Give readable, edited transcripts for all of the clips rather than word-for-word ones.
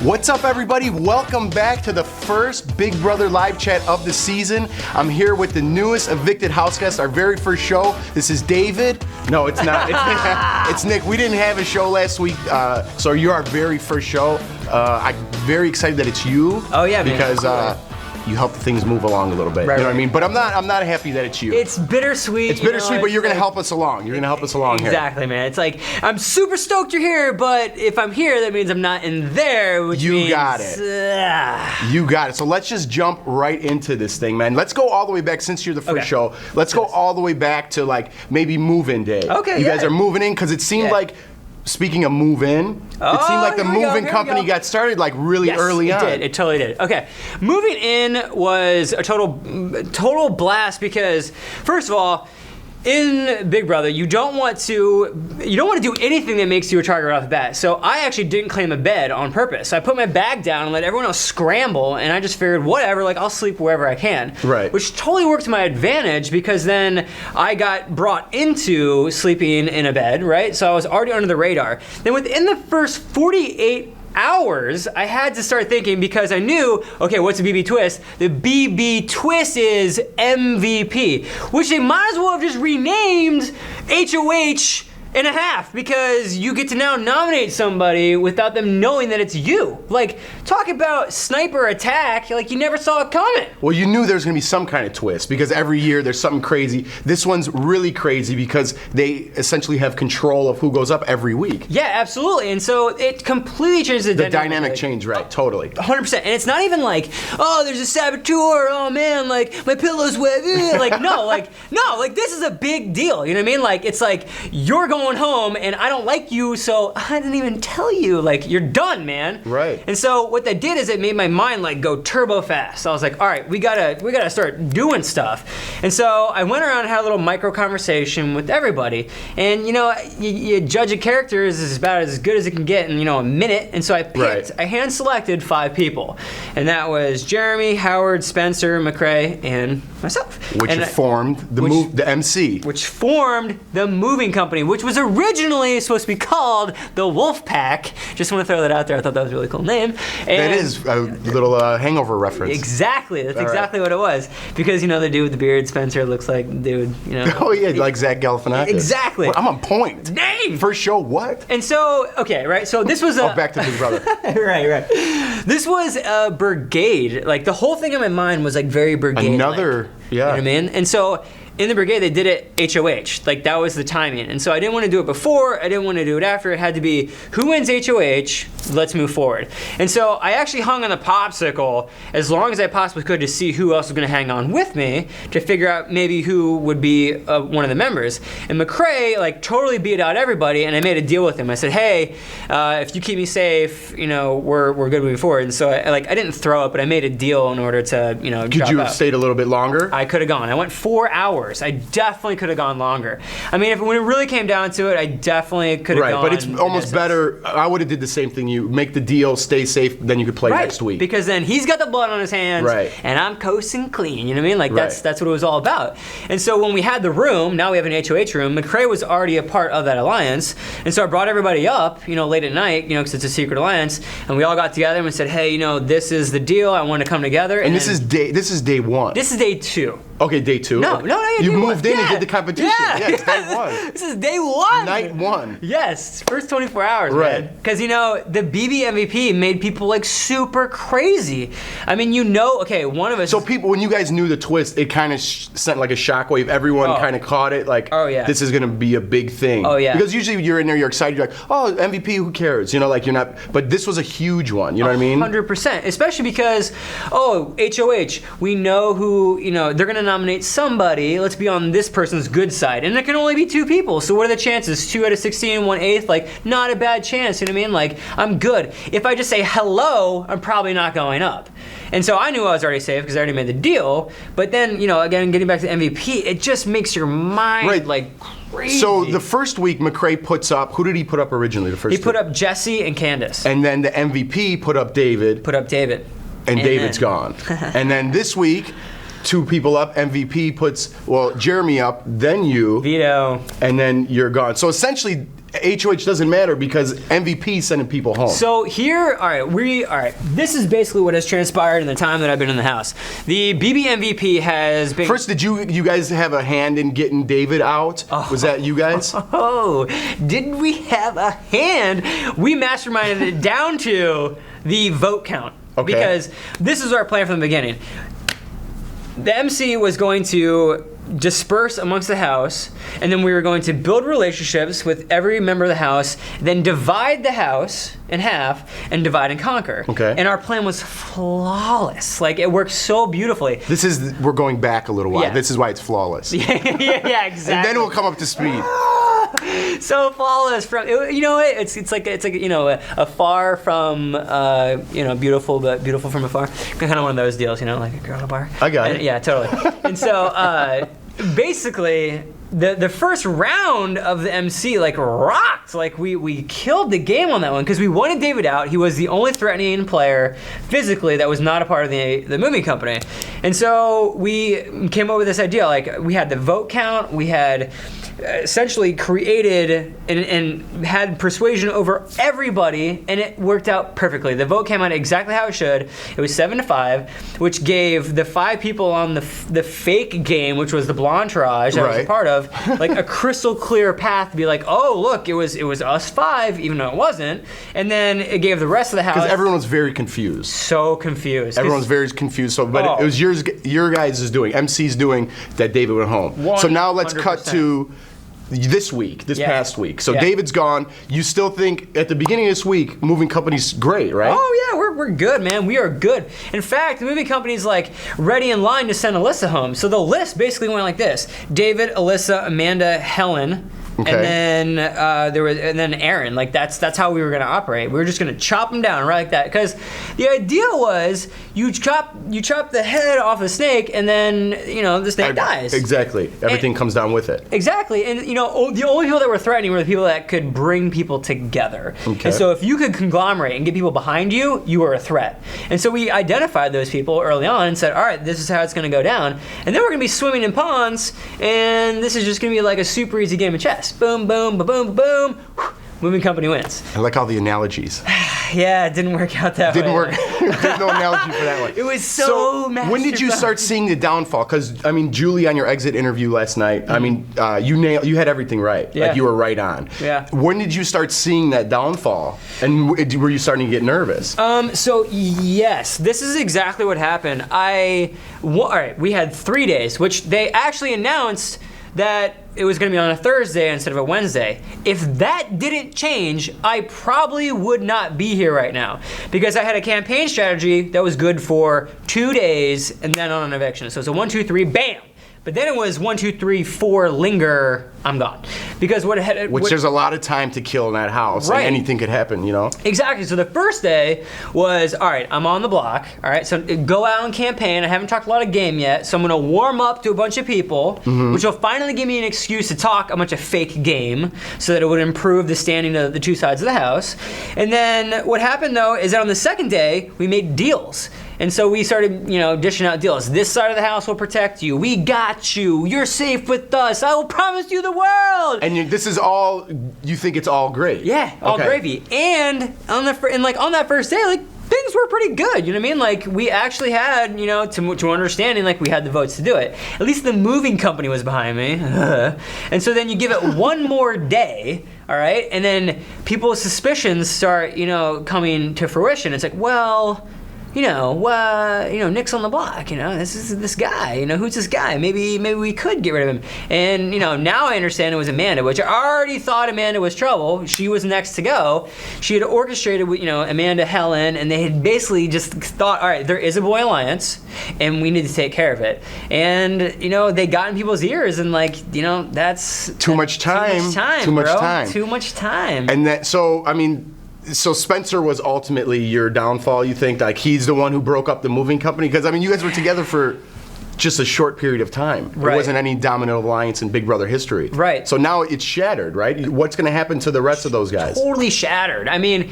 What's up, everybody? Welcome back to the first Big Brother live chat of the season. I'm here with the newest evicted houseguest, our very first show. This is David. No, it's not. It's Nick. We didn't have a show last week, so you're our very first show. I'm very excited that it's you. Oh yeah, because you help things move along a little bit. Right, you know what I mean? But I'm not happy that it's you. It's bittersweet. It's bittersweet, but you're gonna help us along. You're gonna help us along here. Exactly, man. It's like I'm super stoked you're here, but if I'm here, that means I'm not in there. Which means, you got it. You got it. So let's just jump right into this thing, man. Let's go all the way back since you're the first show. Let's go all the way back to like maybe move-in day. Okay. You guys are moving in because it seemed like. Speaking of move-in, it seemed like the moving company got started like really early on. It did. It totally did. Okay, moving in was a total blast because first of all, in Big Brother, you don't want to do anything that makes you a target right off the bat. So I actually didn't claim a bed on purpose. I put my bag down and let everyone else scramble, and I just figured, whatever, like I'll sleep wherever I can. Right. Which totally worked to my advantage because then I got brought into sleeping in a bed, right? So I was already under the radar. Then within the first 48 hours, I had to start thinking because I knew, okay, what's a BB twist? The BB twist is MVP, which they might as well have just renamed HOH and a half because you get to now nominate somebody without them knowing that it's you. Like, talk about sniper attack, like you never saw it coming. Well, you knew there was gonna be some kind of twist because every year there's something crazy. This one's really crazy because they essentially have control of who goes up every week. Yeah, absolutely, and so it completely changes the dynamic. The dynamic change, right, totally. 100%, and it's not even like, oh, there's a saboteur, oh man, like, my pillow's wet, no, this is a big deal, you know what I mean? Like, it's like, you're going home and I don't like you, so I didn't even tell you, like, you're done, man. Right. And so what that did is it made my mind like go turbo fast. So I was like, all right, we gotta start doing stuff. And so I went around and had a little micro conversation with everybody. And you know, you judge a character is about as good as it can get in, a minute. And so I hand selected 5 people. And that was Jeremy, Howard, Spencer, McCrae, and myself. Which formed the MC. Which formed the moving company, which was originally supposed to be called the Wolf Pack. Just want to throw that out there. I thought that was a really cool name. And that is a little Hangover reference. Exactly. That's exactly what it was. Because, the dude with the beard, Spencer, looks like the dude, Oh, yeah, like Zach Galifianakis. Exactly. Well, I'm on point. Name! First show, what? And so, okay, right, so this was back to Big Brother. right. This was a brigade. Like, the whole thing in my mind was, like, very brigade. Yeah. You know what I mean? And so, in the brigade, they did it HOH. Like, that was the timing. And so I didn't want to do it before, I didn't want to do it after. It had to be, who wins HOH? Let's move forward. And so I actually hung on the popsicle as long as I possibly could to see who else was going to hang on with me to figure out maybe who would be one of the members. And McCrae, like, totally beat out everybody, and I made a deal with him. I said, hey, if you keep me safe, we're good moving forward. And so I didn't throw it, but I made a deal in order to, Could you have stayed a little bit longer? I could have gone. I went 4 hours. I definitely could have gone longer. I mean, when it really came down to it, I definitely could have gone. Right, but it's almost better. I would have did the same thing. You make the deal, stay safe, then you could play next week. Because then he's got the blood on his hands, and I'm coasting clean. You know what I mean? Like that's what it was all about. And so when we had the room, now we have an HOH room. McCrae was already a part of that alliance, and so I brought everybody up, late at night, because it's a secret alliance, and we all got together and we said, hey, this is the deal. I want to come together. And this is day 1. This is day 2. Okay, day 2. No, you moved in and did the competition. Yeah, it's day 1. This is day 1. Night 1. Yes, first 24 hours, man. Because the BB MVP made people like super crazy. I mean, okay, one of us. So people, when you guys knew the twist, it kind of sent like a shockwave. Everyone kind of caught it. Like, this is gonna be a big thing. Oh yeah. Because usually you're in there, you're excited. You're like, oh, MVP, who cares? Like you're not. But this was a huge one. You know what I mean? 100%. Especially because, HOH, we know who. They're gonna nominate somebody. Let's be on this person's good side, and there can only be 2 people. So what are the chances? 2 out of 16, 1/8. Like, not a bad chance. You know what I mean? Like, I'm good. If I just say hello, I'm probably not going up. And so I knew I was already safe because I already made the deal. But then, again, getting back to the MVP, it just makes your mind like crazy. So the first week, McCrae puts up. Who did he put up originally? He put up Jesse and Candace. And then the MVP put up David. And David's gone. And then this week, 2 people up. MVP puts Jeremy up, then you, Veto, and then you're gone. So essentially, HOH doesn't matter because MVP is sending people home. So here, all right, this is basically what has transpired in the time that I've been in the house. The BB MVP has been... First, did you guys have a hand in getting David out? Was that you guys? Oh, did we have a hand? We masterminded it down to the vote count. Okay. Because this is our plan from the beginning. The MC was going to disperse amongst the house, and then we were going to build relationships with every member of the house, then divide the house in half and divide and conquer. Okay. And our plan was flawless. Like, it worked so beautifully. We're going back a little while. Yeah. This is why it's flawless. yeah, exactly. And then we'll come up to speed. So flawless from it's like a far from beautiful but beautiful from afar, kind of one of those deals, like a girl at a bar. I got it. Yeah, totally. And so basically the first round of the MC rocked. Like we killed the game on that one because we wanted David out. He was the only threatening player physically that was not a part of the moving company. And so we came up with this idea. Like, we had the vote count, we had essentially created and had persuasion over everybody, and it worked out perfectly. The vote came out exactly how it should. It was 7-5, which gave the 5 people on the fake game, which was the Blanchage I was a part of, like a crystal clear path to be like, oh look, it was us 5, even though it wasn't. And then it gave the rest of the house, because everyone was very confused. So confused. Everyone's very confused. So, but it was your guys' doing, MC's doing that David went home. 100%. So now let's cut to this past week. So David's gone. You still think at the beginning of this week, moving company's great, right? Oh yeah, we're good, man. We are good. In fact, the moving company's ready in line to send Alyssa home. So the list basically went like this: David, Alyssa, Amanda, Helen. Okay. And then Aaron. That's how we were gonna operate. We were just gonna chop them down right like that. Because the idea was you chop the head off the snake, and then the snake dies. Exactly. Everything comes down with it. Exactly. And the only people that were threatening were the people that could bring people together. Okay. And so if you could conglomerate and get people behind you, you were a threat. And so we identified those people early on and said, all right, this is how it's gonna go down. And then we're gonna be swimming in ponds, and this is just gonna be like a super easy game of chess. Boom, boom, ba-boom, ba-boom. Moving company wins. I like all the analogies. Yeah, it didn't work out that way. Didn't work. There's no analogy for that one. It was so when did you start seeing the downfall? Because Julie, on your exit interview last night, you had everything right. Yeah. Like, you were right on. Yeah. When did you start seeing that downfall? And were you starting to get nervous? So yes, this is exactly what happened. All right, we had 3 days, which they actually announced that it was going to be on a Thursday instead of a Wednesday. If that didn't change, I probably would not be here right now, because I had a campaign strategy that was good for 2 days and then on an eviction. So it's a 1, 2, 3, bam. But then it was 1, 2, 3, 4, linger, I'm gone. Because there's a lot of time to kill in that house, right. And anything could happen, Exactly. So the first day was, all right, I'm on the block. All right, so go out and campaign. I haven't talked a lot of game yet, so I'm gonna warm up to a bunch of people, which will finally give me an excuse to talk a bunch of fake game, so that it would improve the standing of the two sides of the house. And then what happened though is that on the second day we made deals. And so we started, dishing out deals. This side of the house will protect you. We got you. You're safe with us. I will promise you the world. And this is all, you think it's all great? Yeah, all gravy. And on that first day, things were pretty good. You know what I mean? We actually had, to understanding, we had the votes to do it. At least the moving company was behind me. And so then you give it one more day, all right? And then people's suspicions start, coming to fruition. It's like, well, Nick's on the block, this is this guy, who's this guy? Maybe we could get rid of him. And, now I understand it was Amanda, which I already thought Amanda was trouble. She was next to go. She had orchestrated with, Amanda, Helen, and they had basically just thought, all right, there is a boy alliance, and we need to take care of it. And, they got in people's ears, and that's too much time. Too much time. And so Spencer was ultimately your downfall, you think? He's the one who broke up the moving company? Because, you guys were together for just a short period of time. Right. There wasn't any dominant alliance in Big Brother history. Right. So now it's shattered, right? What's going to happen to the rest of those guys? Totally shattered. And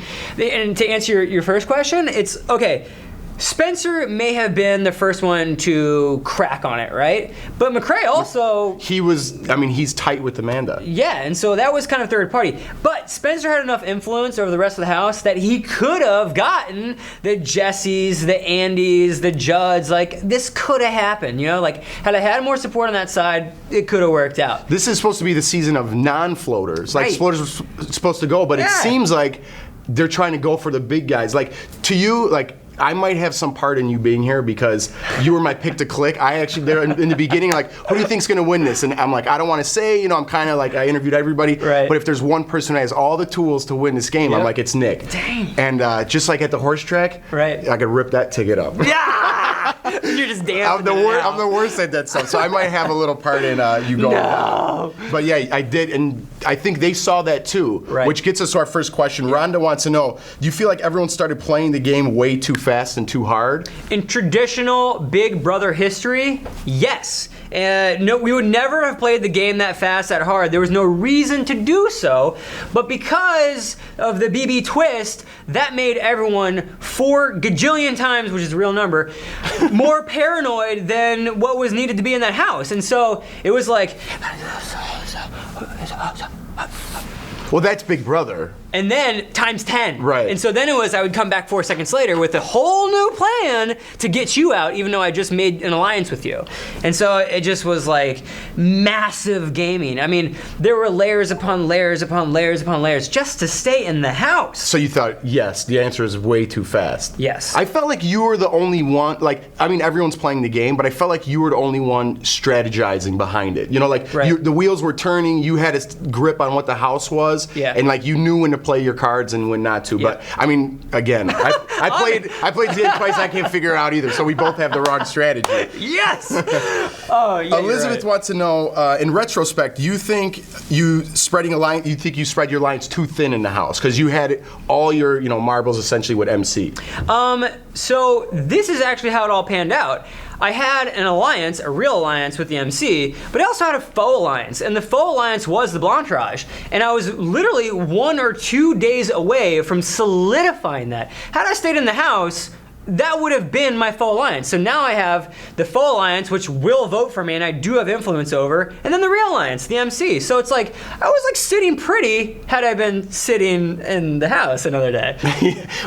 to answer your first question, it's, okay, Spencer may have been the first one to crack on it, right? But McCrae also... he's tight with Amanda. Yeah, and so that was kind of third party. But Spencer had enough influence over the rest of the house that he could have gotten the Jessies, the Andys, the Judds. Like, this could have happened, you know? Like, had I had more support on that side, it could have worked out. This is supposed to be the season of non-floaters. Like, Right. floaters were supposed to go, but it seems like they're trying to go for the big guys. Like, to you, like, I might have some part in you being here because you were my pick to click. I actually, there in the beginning, like, who do you think's gonna win this? And I'm like, I don't want to say, you know, I'm kind of like, I interviewed everybody. Right. But if there's one person who has all the tools to win this game, I'm like, it's Nick. Dang. And just like at the horse track, Right. I could rip that ticket up. Yeah! You're just dancing. I'm the worst at that stuff, so I might have a little part in you going. No. But yeah, I did, and I think they saw that too. Right. Which gets us to our first question. Rhonda wants to know: do you feel like everyone started playing the game way too fast and too hard? In traditional Big Brother history, yes. No, we would never have played the game that fast, that hard. There was no reason to do so. But because of the BB twist, that made everyone 4 gajillion times, which is a real number, more paranoid than what was needed to be in that house. And so it was like... Well, that's Big Brother. And then times 10. Right. And so then it was I would come back 4 seconds later with a whole new plan to get you out, even though I just made an alliance with you. And so it just was like massive gaming. I mean, there were layers upon layers upon layers upon layers just to stay in the house. So you thought, yes, the answer is way too fast. Yes. I felt like you were the only one, like, I mean, everyone's playing the game, but I felt like you were the only one strategizing behind it. You know, like, Right. the wheels were turning, you had a grip on what the house was, Yeah. and like, you knew when to play your cards and when not to. Yeah. But, I mean, again, I played the twice, I can't figure it out either, so we both have the wrong strategy. Yes! Oh, yeah, Elizabeth wants to know, in retrospect, do you think you spread your lines too thin in the house? Because you had all your, marbles essentially with MC. So this is actually how it all panned out. I had an alliance, a real alliance with the MC, but I also had a faux alliance, and the faux alliance was the Blanchage, and I was literally 1 or 2 days away from solidifying that. Had I stayed in the house, that would have been my faux alliance. So now I have the faux alliance, which will vote for me, and I do have influence over, and then the real alliance, the MC. So it's like, I was like sitting pretty had I been sitting in the house another day.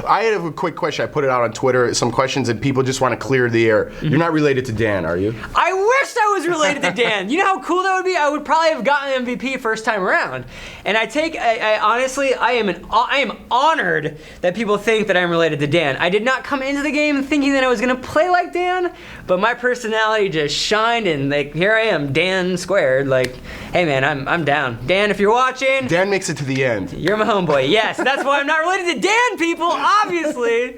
I have a quick question. I put it out on Twitter, some questions, and people just want to clear the air. You're not related to Dan, are you? I wished I was related to Dan. You know how cool that would be? I would probably have gotten MVP first time around. And I honestly, I am honored that people think that I'm related to Dan. I did not come into the game thinking that I was gonna play like Dan, but my personality just shined, and like, here I am, Dan squared. Like, hey man, I'm down. Dan, if you're watching, Dan makes it to the end. you're my homeboy. Yes, that's why I'm not related to Dan, people, obviously.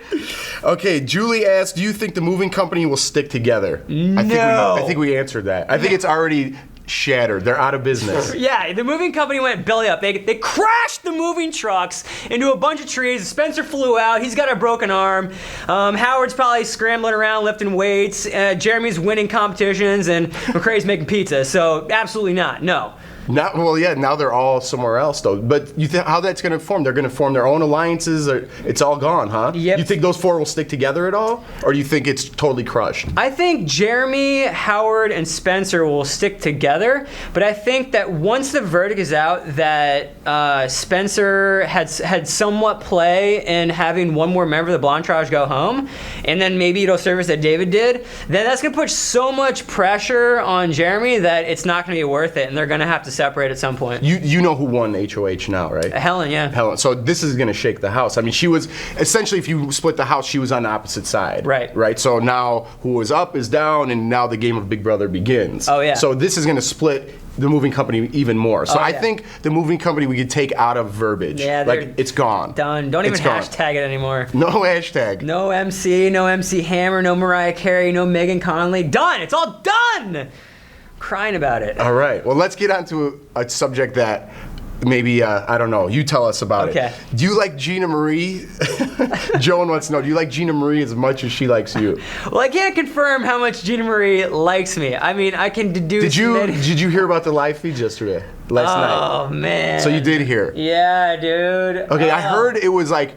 Okay, Julie asked, do you think the moving company will stick together? No. I think we answered that. I think it's already shattered. They're out of business. Yeah, the moving company went belly up. They crashed the moving trucks into a bunch of trees. Spencer flew out. He's got a broken arm. Howard's probably scrambling around lifting weights. Jeremy's winning competitions, and McCrae's making pizza. So absolutely not. No. Now they're all somewhere else, though. But you think how that's going to form? They're going to form their own alliances? Or it's all gone, huh? Yep. You think those 4 will stick together at all? Or do you think it's totally crushed? I think Jeremy, Howard, and Spencer will stick together, but I think that once the verdict is out that Spencer had somewhat play in having one more member of the Blanchage go home, and then maybe it'll service that David did, then that's going to put so much pressure on Jeremy that it's not going to be worth it, and they're going to have to separate at some point. You know who won HOH now, right? Helen, yeah. Helen. So this is going to shake the house. I mean, she was essentially, if you split the house, she was on the opposite side. Right. Right. So now who was up is down, and now the game of Big Brother begins. Oh, yeah. So this is going to split the moving company even more. So I think the moving company we could take out of verbiage. Yeah, like it's gone. Done. Don't even gone. hashtag it anymore. No hashtag. No MC Hammer, no Mariah Carey, no Megan Conley. Done. It's all done. Crying about it. All right. Well, let's get on to a subject that maybe, I don't know. You tell us about it. Do you like Gina Marie? Joan wants to know, do you like Gina Marie as much as she likes you? Well, I can't confirm how much Gina Marie likes me. I mean, I can deduce. Did you hear about the live feed yesterday? Last night? Oh, man. So you did hear? Yeah, dude. Okay, I heard it was like,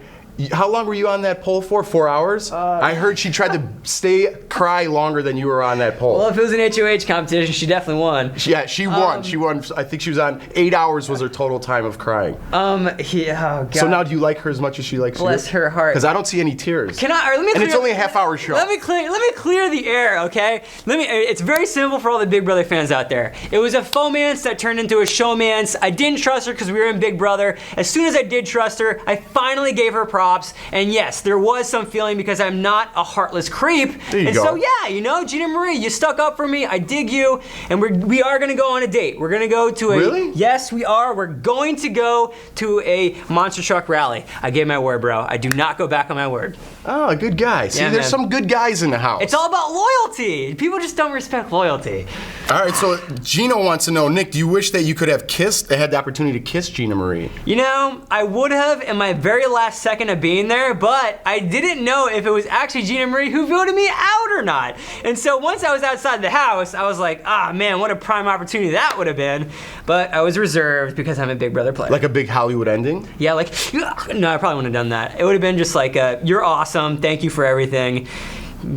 How long were you on that pole for? 4 hours? I heard she tried to cry longer than you were on that pole. Well, if it was an HOH competition, she definitely won. Yeah, she won. She won. I think she was on 8 hours was her total time of crying. Oh God. So now do you like her as much as she likes you? Bless her heart. Because I don't see any tears. Can I? Let me. And it's only a half-hour show. Let me clear the air, okay? It's very simple for all the Big Brother fans out there. It was a fomance that turned into a showmance. I didn't trust her because we were in Big Brother. As soon as I did trust her, I finally gave her props. And yes, there was some feeling because I'm not a heartless creep. There you and go. so yeah, you know, Gina Marie, you stuck up for me. I dig you, and we are gonna go on a date. We're gonna go to a. Really? Yes, we are. We're going to go to a monster truck rally. I gave my word, bro. I do not go back on my word. Oh, a good guy. See, Yeah, there's man. some good guys in the house. It's all about loyalty. People just don't respect loyalty. All right, so Gino wants to know, Nick, do you wish that you could have had the opportunity to kiss Gina Marie? You know, I would have in my very last second of being there, but I didn't know if it was actually Gina Marie who voted me out or not. And so once I was outside the house, I was like, ah, man, what a prime opportunity that would have been. But I was reserved because I'm a Big Brother player. Like a big Hollywood ending? Yeah, like, no, I probably wouldn't have done that. It would have been just like, you're awesome, thank you for everything,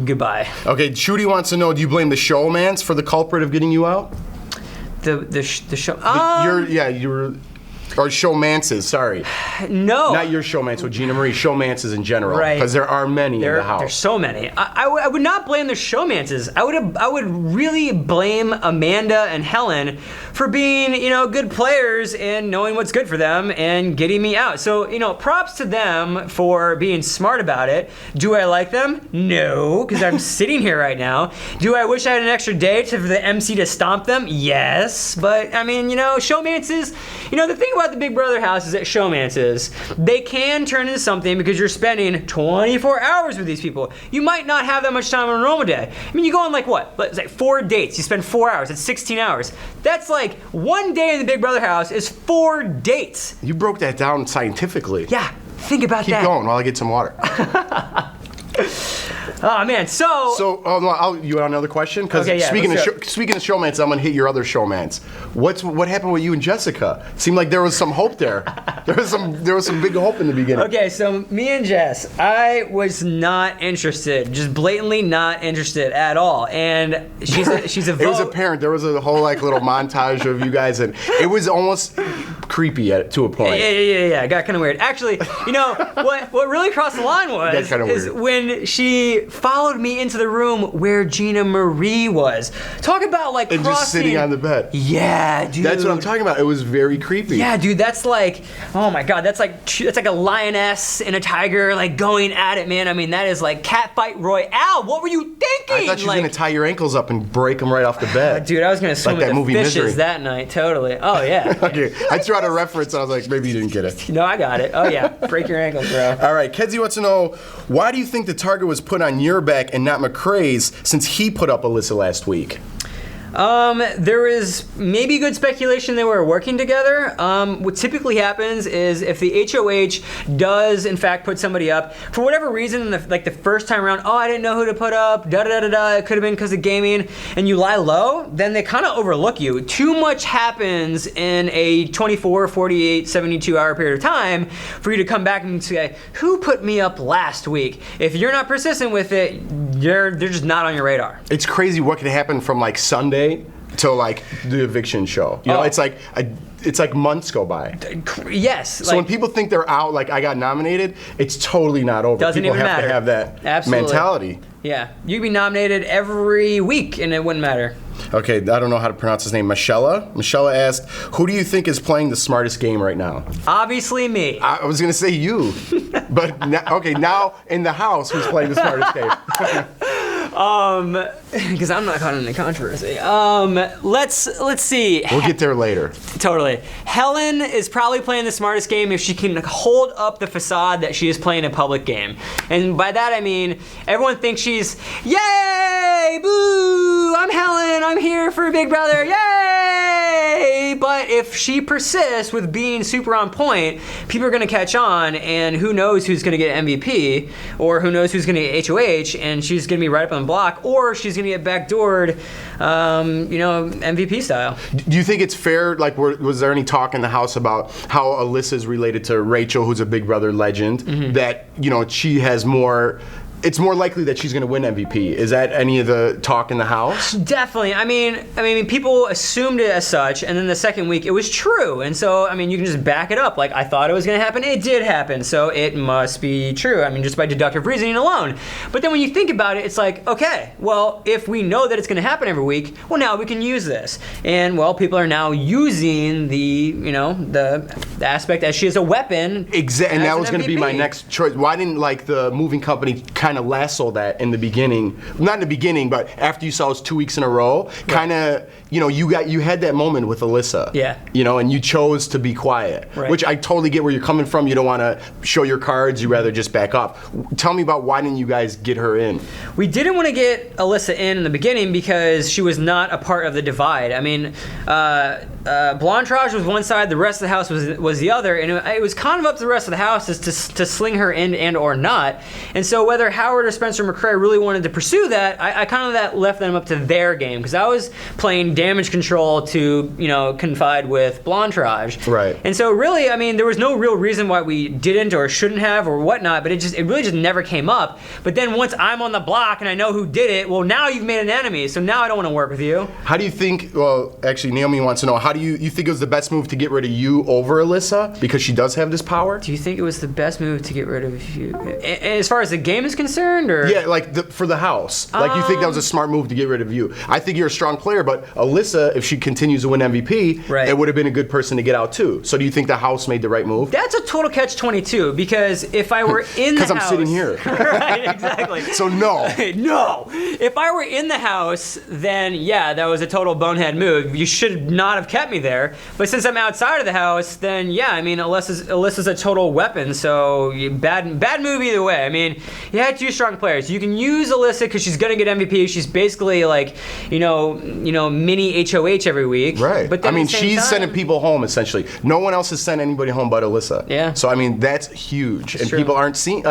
goodbye. Okay, Shooty wants to know, do you blame the showmance for the culprit of getting you out? The show, Or showmances, sorry. no. Not your showmance, with Gina Marie, showmances in general. Right. Because there are many in the house. There's so many. I would not blame the showmances. I would really blame Amanda and Helen for being, you know, good players and knowing what's good for them and getting me out. So, you know, props to them for being smart about it. Do I like them? No, because I'm sitting here right now. Do I wish I had an extra day for the MC to stomp them? Yes, but I mean, you know, showmances, you know, the thing about the Big Brother house is that showmances, they can turn into something because you're spending 24 hours with these people. You might not have that much time on a normal day. I mean, you go on like what? It's like 4 dates. You spend 4 hours. It's 16 hours. That's like 1 day in the Big Brother house is 4 dates. You broke that down scientifically. Yeah, think about Keep that. going while I get some water. Oh man, so you want another question? Because Okay, yeah, speaking let's of showmance, I'm gonna hit your other showmance. What happened with you and Jessica? Seemed like there was some hope there. There was some big hope in the beginning. Okay, so me and Jess, I was not interested, just blatantly not interested at all. And she's a vote. It was apparent. There was a whole like little montage of you guys, and it was almost creepy to a point. Yeah. It got kind of weird. Actually, you know what really crossed the line was when she followed me into the room where Gina Marie was. Talk about like and crossing. just sitting on the bed. Yeah, dude. That's what I'm talking about. It was very creepy. Yeah, dude. That's like, oh my god. That's like a lioness and a tiger like going at it, man. I mean, that is like catfight royale. What were you thinking? I thought she was gonna tie your ankles up and break them right off the bed. Dude, I was gonna swim Like that with the movie fishes Misery. that night. Totally. Oh yeah. Okay, I threw out a reference. I was like, maybe you didn't get it. No, I got it. Oh yeah. Break your ankles, bro. All right, Kedzie wants to know, why do you think the target was put on your back and not McCrae's, since he put up Alyssa last week? There is maybe good speculation they were working together. What typically happens is if the HOH does in fact put somebody up, for whatever reason, the first time around, oh, I didn't know who to put up, it could have been because of gaming, and you lie low, then they kind of overlook you. Too much happens in a 24, 48, 72 hour period of time for you to come back and say, who put me up last week? If you're not persistent with it, they're just not on your radar. It's crazy what could happen from like Sunday till like the eviction show. You know, it's like months go by. Yes. So when people think they're out, like I got nominated, it's totally not over. Doesn't people even have matter. to have that Absolutely. mentality. Yeah, you could be nominated every week and it wouldn't matter. Okay, I don't know how to pronounce his name. Michelle asked, who do you think is playing the smartest game right now? Obviously me. I was gonna say you, but now in the house, who's playing the smartest game? Because I'm not caught in the controversy. Let's see. We'll get there later. Totally. Helen is probably playing the smartest game if she can hold up the facade that she is playing a public game. And by that I mean, everyone thinks she's, yay, boo, I'm Helen, I'm here for Big Brother, yay! okay, but if she persists with being super on point, people are going to catch on, and who knows who's going to get MVP, or who knows who's going to get HOH, and she's going to be right up on the block, or she's going to get backdoored, MVP style. Do you think it's fair, like, was there any talk in the house about how Alyssa is related to Rachel, who's a Big Brother legend, that, she has more... It's more likely that she's going to win MVP. Is that any of the talk in the house? Definitely. I mean, people assumed it as such, and then the second week it was true. And so, you can just back it up. Like, I thought it was going to happen. It did happen. So it must be true. Just by deductive reasoning alone. But then when you think about it, it's like, okay, well, if we know that it's going to happen every week, well, now we can use this. And, well, people are now using the aspect as she is a weapon. Exactly. And that was going to be my next choice. Why didn't, the moving company kind of lasso that in the beginning, not in the beginning, but after you saw us 2 weeks in a row, kind of, you had that moment with Alyssa. Yeah. And you chose to be quiet, right. Which I totally get where you're coming from. You don't want to show your cards. You rather just back up. Tell me about why didn't you guys get her in? We didn't want to get Alyssa in the beginning because she was not a part of the divide. Blantrage was one side, the rest of the house was the other, and it was kind of up to the rest of the house as to sling her in and or not. And so whether Howard or Spencer McCrae really wanted to pursue that, I kind of left them up to their game, because I was playing damage control to confide with Blantrage. Right. And so really, there was no real reason why we didn't or shouldn't have or whatnot, but it really just never came up. But then once I'm on the block and I know who did it, well, now you've made an enemy, so now I don't want to work with you. How do you think, well, actually Naomi wants to know, how do you think it was the best move to get rid of you over Alyssa, because she does have this power? Do you think it was the best move to get rid of you? As far as the game is concerned, or? Yeah, for the house. You think that was a smart move to get rid of you. I think you're a strong player, but Alyssa, if she continues to win MVP, right, it would have been a good person to get out too. So do you think the house made the right move? That's a total catch-22, because if I were in the house... Because I'm sitting here. Right, exactly. So no. No. If I were in the house, then yeah, that was a total bonehead move. You should not have kept me there. But since I'm outside of the house, then yeah, Alyssa's a total weapon, so bad move either way. You had two strong players. You can use Alyssa because she's gonna get MVP. She's basically like, mini HOH every week. Right. But then she's sending people home essentially. No one else has sent anybody home but Alyssa. Yeah. So that's huge, and true. people aren't seeing.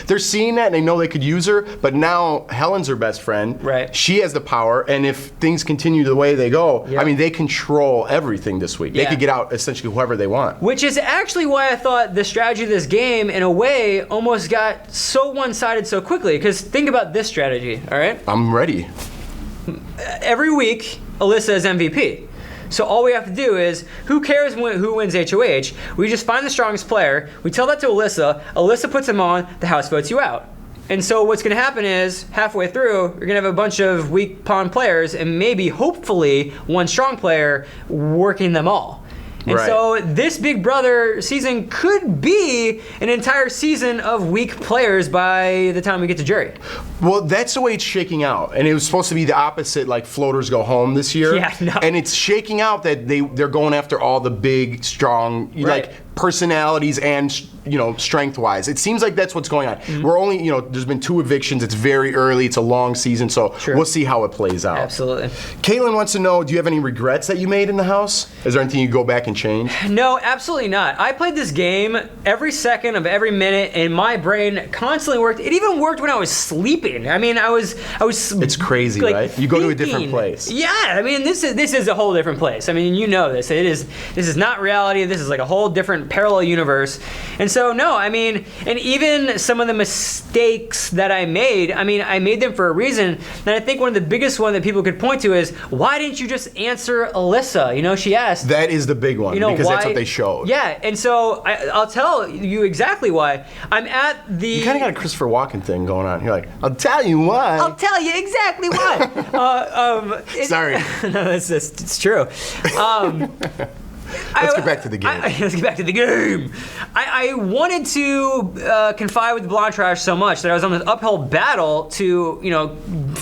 They're seeing that and they know they could use her, but now Helen's her best friend. Right. She has the power, and if things continue the way they go, yep, they control everything this week. Yeah. They could get out essentially whoever they want. Which is actually why I thought the strategy of this game, in a way, almost got so one-sided so quickly. Because think about this strategy, all right? I'm ready. Every week, Alyssa is MVP. So all we have to do is, who cares who wins HOH? We just find the strongest player, we tell that to Alyssa, Alyssa puts him on, the house votes you out. And so what's going to happen is, halfway through, you're going to have a bunch of weak pawn players and maybe, hopefully, one strong player working them all. And right, so this Big Brother season could be an entire season of weak players by the time we get to jury. Well, that's the way it's shaking out. And it was supposed to be the opposite, like floaters go home this year. Yeah, no. And it's shaking out that they're going after all the big, strong, right, like personalities and strength-wise. It seems like that's what's going on. Mm-hmm. We're only, there's been 2 evictions. It's very early. It's a long season, so sure, we'll see how it plays out. Absolutely. Caitlin wants to know, do you have any regrets that you made in the house? Is there anything you go back and change? No, absolutely not. I played this game every second of every minute, and my brain constantly worked. It even worked when I was sleeping. I was. It's crazy, right? You go to a different place. Yeah, this is a whole different place. You know this. This is not reality. This is like a whole different parallel universe. And so no, and even some of the mistakes that I made, I made them for a reason. And I think one of the biggest one that people could point to is, why didn't you just answer Alyssa? She asked. That is the big one, because that's what they showed. Yeah, and so I'll tell you exactly why. I'm at the... You kind of got a Christopher Walken thing going on. You're like, I'll tell you why. I'll tell you exactly why. Sorry. No, it's true. Let's get back to the game. Let's get back to the game. I wanted to confide with Blantrage so much that I was on this uphill battle to,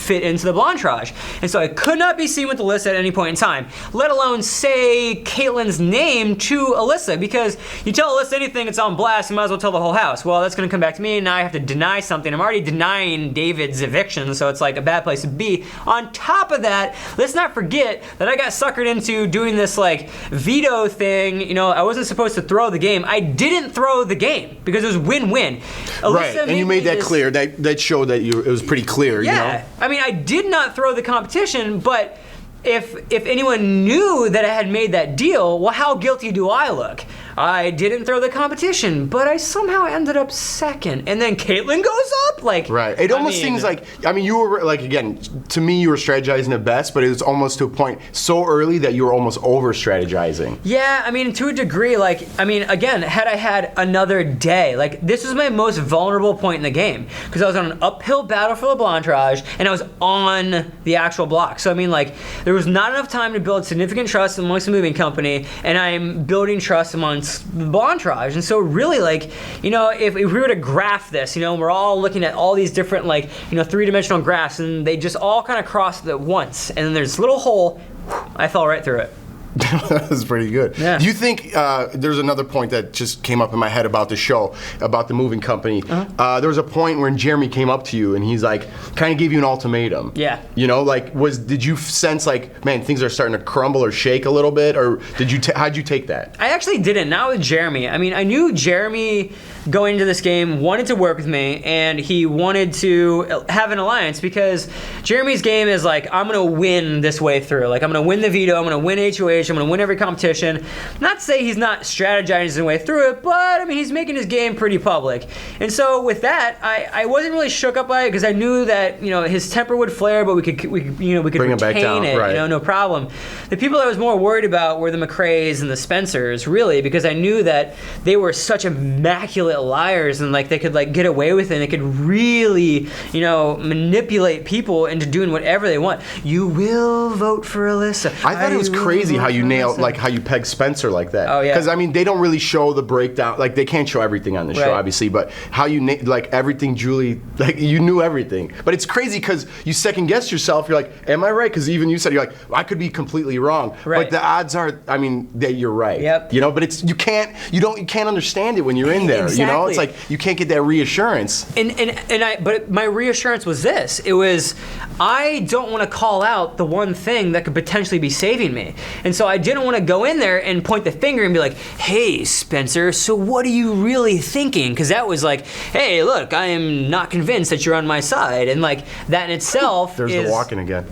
fit into the Blanchage. And so I could not be seen with Alyssa at any point in time, let alone say Caitlin's name to Alyssa, because you tell Alyssa anything, it's on blast, you might as well tell the whole house. Well, that's gonna come back to me, and now I have to deny something. I'm already denying David's eviction, so it's like a bad place to be. On top of that, let's not forget that I got suckered into doing this like veto thing. You know, I wasn't supposed to throw the game. I didn't throw the game because it was win-win. Right, and you made that clear. That showed that it was pretty clear. Yeah, you know? I mean, I did not throw the competition, but if anyone knew that I had made that deal, well, how guilty do I look? I didn't throw the competition, but I somehow ended up second. And then Caitlin goes up? Like, right. It almost seems like, I mean, you were, like, again, to me, you were strategizing at best, but it was almost to a point so early that you were almost over-strategizing. Yeah, I mean, to a degree, like, I mean, again, had I had another day, like, this was my most vulnerable point in the game, because I was on an uphill battle for the Blanchage, and I was on the actual block. So, I mean, like, there was not enough time to build significant trust amongst the moving company, and I'm building trust amongst the Blanchage. And so really, like, you know, if we were to graph this, you know, we're all looking at all these different, like, you know, three-dimensional graphs, and they just all kind of cross at once, and then there's this little hole, I fell right through it. That was pretty good. Yeah. Do you think there's another point that just came up in my head about the show, about the moving company? There was a point when Jeremy came up to you and he's like, kind of gave you an ultimatum. Yeah. You know, like, did you sense like, man, things are starting to crumble or shake a little bit, or how'd you take that? I actually didn't. Not with Jeremy. I mean, I knew Jeremy going into this game wanted to work with me, and he wanted to have an alliance, because Jeremy's game is like, I'm gonna win this way through. Like, I'm gonna win the veto, I'm gonna win HOH, I'm gonna win every competition. Not to say he's not strategizing his way through it, but I mean, he's making his game pretty public. And so with that, I wasn't really shook up by it, because I knew that, you know, his temper would flare, but we could Bring him back down, it, right. you know, no problem. The people I was more worried about were the McCraes and the Spencers, really, because I knew that they were such immaculate liars, and like they could like get away with it, and they could really, you know, manipulate people into doing whatever they want. You will vote for Alyssa. I thought it was crazy how you nailed, like, how you pegged Spencer like that. Oh, yeah. Because, I mean, they don't really show the breakdown. Like, they can't show everything on the show, Right. obviously, but how you, like, everything, Julie, like, you knew everything. But it's crazy because you second-guess yourself. You're like, am I right? Because even you said, you're like, I could be completely wrong. Right. But the odds are, I mean, that you're right. Yep. You know, but it's, you can't understand it when you're in there. Exactly. You know, it's like, you can't get that reassurance. But my reassurance was this. It was, I don't want to call out the one thing that could potentially be saving me. And so I didn't want to go in there and point the finger and be like, hey, Spencer, so what are you really thinking? Because that was like, hey, look, I am not convinced that you're on my side. And like, that in itself There's is... the walking again.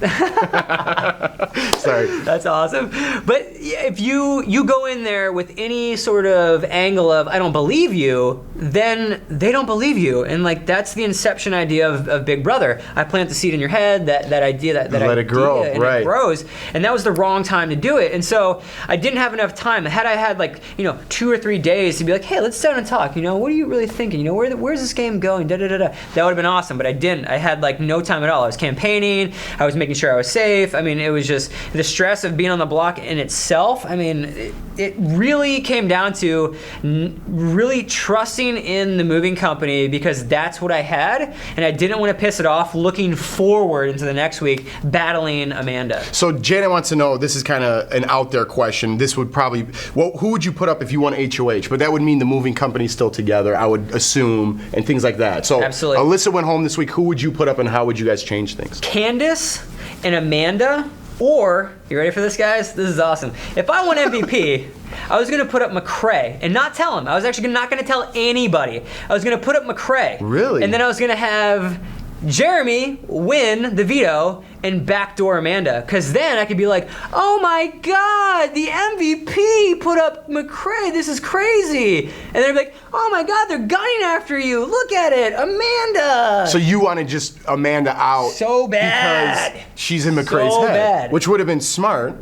Sorry. That's awesome. But if you go in there with any sort of angle of, I don't believe you, then they don't believe you. And like, that's the inception idea of Big Brother. I plant the seed in your head, that idea, that Let idea, it grow, and right. it grows. And that was the wrong time to do it. And so I didn't have enough time. Had I had like, you know, 2 or 3 days to be like, hey, let's sit down and talk. You know, what are you really thinking? You know, where's this game going? Da da da da. That would have been awesome. But I didn't. I had like no time at all. I was campaigning. I was making sure I was safe. I mean, it was just the stress of being on the block in itself. I mean, it really came down to really trusting in the moving company, because that's what I had, and I didn't want to piss it off looking forward into the next week battling Amanda. So Janet wants to know, this is kind of an out there question. This would probably, well, who would you put up if you won HOH? But that would mean the moving company's still together, I would assume, and things like that. So Absolutely. Alyssa went home this week. Who would you put up, and how would you guys change things? Candace and Amanda, or, you ready for this, guys? This is awesome. If I won MVP, I was going to put up McCrae and not tell him. I was actually not going to tell anybody. I was going to put up McCrae. Really? And then I was going to have Jeremy win the veto and backdoor Amanda, because then I could be like, oh my God, the MVP put up McCrae, this is crazy. And then I'd be like, oh my God, they're gunning after you, look at it, Amanda. So you want to just Amanda out So bad. because she's in McCrae's So head, bad. which would have been smart.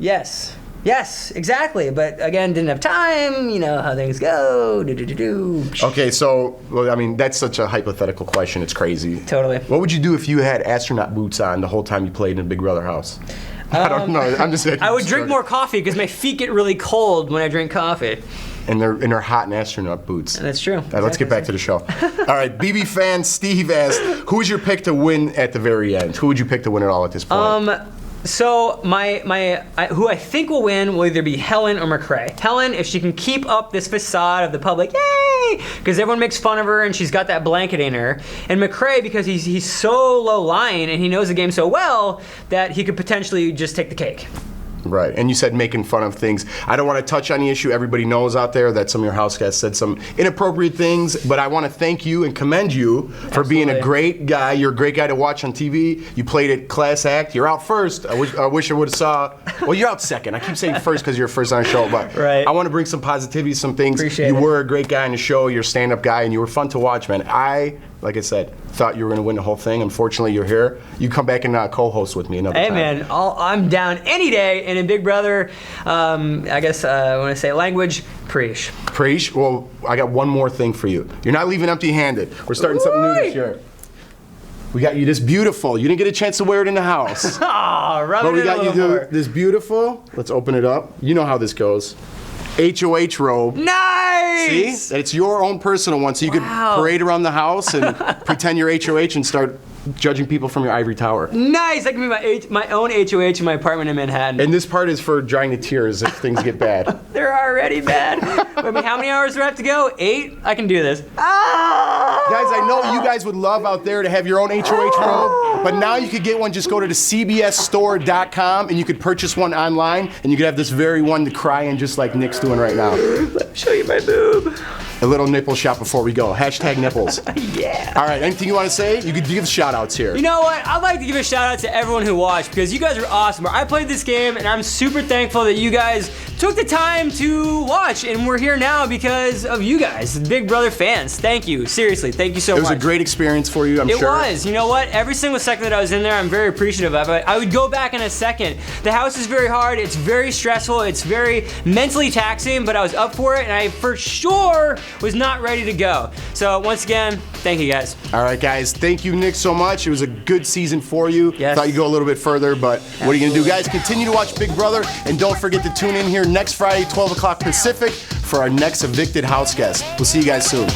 Yes, exactly. But again, didn't have time. You know how things go. Okay, so, well, I mean, that's such a hypothetical question. It's crazy. Totally. What would you do if you had astronaut boots on the whole time you played in Big Brother house? I don't know. I'm just. I would drink more coffee, because my feet get really cold when I drink coffee. And they're in their hot and astronaut boots. That's true. All right, let's get back to the show. All right, BB fan Steve asked, who is your pick to win at the very end? Who would you pick to win it all at this point? So who I think will win will either be Helen or McCrae. Helen, if she can keep up this facade of the public, yay, because everyone makes fun of her and she's got that blanket in her. And McCrae, because he's so low lying and he knows the game so well that he could potentially just take the cake. Right, and you said making fun of things. I don't want to touch on the issue. Everybody knows out there that some of your house guests said some inappropriate things, but I want to thank you and commend you for being a great guy. You're a great guy to watch on TV. You played it class act. You're out first. I wish I would have saw. Well, you're out second. I keep saying first because you're first on the show, but right. I want to bring some positivity, some things. Appreciate you it. were a great guy on the show. You're a stand-up guy, and you were fun to watch, man. Like I said, thought you were going to win the whole thing. Unfortunately, you're here. You come back and co-host with me another time. Hey, man, I'm down any day. And in Big Brother, I guess I want to say language, preach. Preach? Well, I got one more thing for you. You're not leaving empty-handed. We're starting something new this year. We got you this beautiful. You didn't get a chance to wear it in the house. But we got you this beautiful. Let's open it up. You know how this goes. HOH robe. Nice! See? It's your own personal one, so you could parade around the house and pretend you're HOH and start judging people from your ivory tower. Nice! That can be my own HOH in my apartment in Manhattan. And this part is for drying the tears if things get bad. They're already bad. I mean, how many hours do I have to go? 8? I can do this. Guys, I know you guys would love out there to have your own HOH robe, but now you could get one. Just go to the cbsstore.com and you could purchase one online, and you could have this very one to cry in, just like Nick's doing right now. Let me show you my boob. A little nipple shot before we go. Hashtag nipples. Yeah. All right, anything you want to say? You could give shout outs here. You know what? I'd like to give a shout out to everyone who watched, because you guys are awesome. I played this game and I'm super thankful that you guys took the time to watch, and we're here now because of you guys, Big Brother fans. Thank you. Seriously, thank you so much. It was a great experience for you, I'm sure. It was. You know what? Every single second that I was in there, I'm very appreciative of it. I would go back in a second. The house is very hard. It's very stressful. It's very mentally taxing, but I was up for it, and I for sure was not ready to go. So once again, thank you guys. All right, guys. Thank you, Nick, so much. It was a good season for you. Yes. Thought you'd go a little bit further, but what are you going to do, guys? Continue to watch Big Brother, and don't forget to tune in here next Friday, 12 o'clock Pacific, for our next Evicted House Guest. We'll see you guys soon.